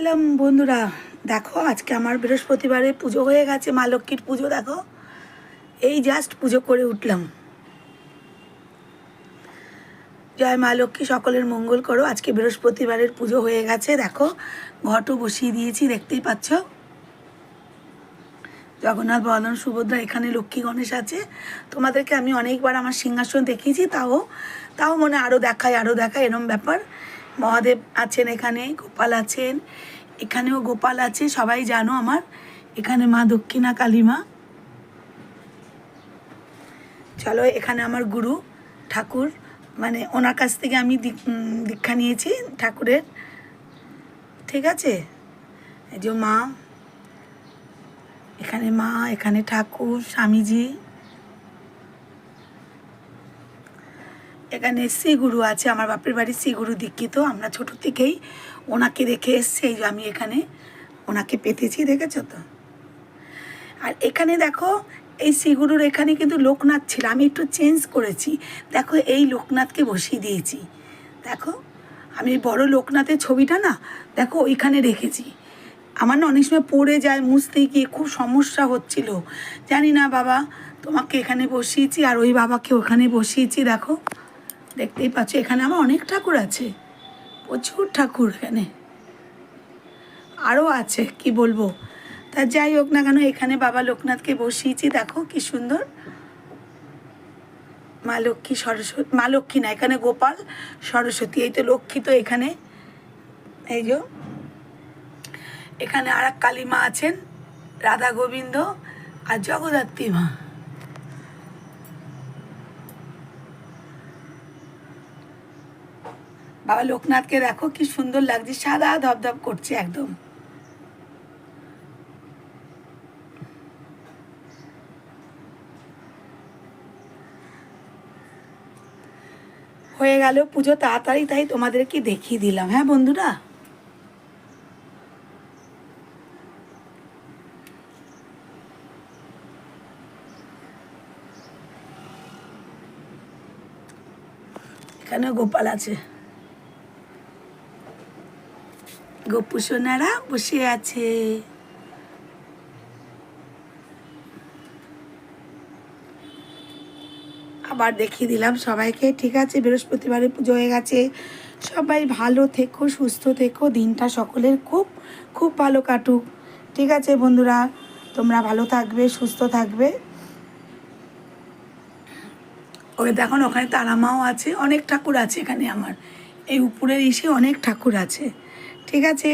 এলাম বন্ধুরা। দেখো আজকে আমার বৃহস্পতিবারে পুজো হয়ে গেছে, মা লক্ষ্মীর পুজো। দেখো এই জাস্ট পুজো করে উঠলাম। জয় মা লক্ষ্মী, সকলের মঙ্গল করো। আজকে বৃহস্পতিবারের পুজো হয়ে গেছে। দেখো ঘটও বসিয়ে দিয়েছি, দেখতেই পাচ্ছ। জগন্নাথ, বলরাম, সুভদ্রা, এখানে লক্ষ্মী গণেশ আছে। তোমাদেরকে আমি অনেকবার আমার সিংহাসন দেখিয়েছি, তাও মনে আরও দেখায় এরম ব্যাপার। মহাদেব আছেন এখানে, গোপাল আছেন, এখানেও গোপাল আছে, সবাই জানো আমার। এখানে মা দক্ষিণা কালী মা। চলো, এখানে আমার গুরু ঠাকুর, মানে ওনার কাছ থেকে আমি দীক্ষা নিয়েছি ঠাকুরের। ঠিক আছে, এই যে মা, এখানে মা, এখানে ঠাকুর, স্বামীজি, এখানে শ্রীগুরু আছে। আমার বাপের বাড়ি শ্রীগুরু দীক্ষিত, আমরা ছোট থেকেই ওনাকে রেখে এসছি। এই যে আমি এখানে ওনাকে পেতেছি, দেখেছো তো। আর এখানে দেখো, এই শ্রীগুরুর এখানে কিন্তু লোকনাথ ছিল, আমি একটু চেঞ্জ করেছি। দেখো এই লোকনাথকে বসিয়ে দিয়েছি। দেখো আমি বড় লোকনাথের ছবিটা না, দেখো ওইখানে রেখেছি। আমার না অনেক সময় পড়ে যায়, মুছতে গিয়ে খুব সমস্যা হচ্ছিল। জানি না বাবা, তোমাকে এখানে বসিয়েছি আর ওই বাবাকে ওখানে বসিয়েছি। দেখো, দেখতেই পাচ্ছ, এখানে আমার অনেক ঠাকুর আছে, প্রচুর ঠাকুর এখানে আরও আছে, কি বলবো। তা যাই হোক না কেন, এখানে বাবা লোকনাথকে বসিয়েছি। দেখো কি সুন্দর। মা লক্ষ্মী, সরস্বতী, মা লক্ষ্মী না, এখানে গোপাল, সরস্বতী। এই তো লক্ষ্মী তো এখানে। এই যে এখানে আর এক কালী মা আছেন, রাধা গোবিন্দ আর জগদ্ধাত্রী মা। বাবা লোকনাথকে দেখো কি সুন্দর লাগছে, সাদা ধবধব করছে একদম। হয়ে গেল পুজো তাড়াতাড়ি, তাই তোমাদেরকে দেখিয়ে দিলাম। হ্যাঁ বন্ধুরা, এখানে গোপাল আছে, গোপু সোনারা বসে আছে। আবার দেখিয়ে দিলাম সবাইকে। ঠিক আছে, বৃহস্পতিবারে পুজো হয়ে গেছে। সবাই ভালো থেকো, সুস্থ থেকো, দিনটা সকলের খুব খুব ভালো কাটুক। ঠিক আছে বন্ধুরা, তোমরা ভালো থাকবে, সুস্থ থাকবে। ওই দেখুন, ওখানে তারামাও আছে, অনেক ঠাকুর আছে এখানে। আমার এই উপরের ইসে অনেক ঠাকুর আছে। ঠিক আছে।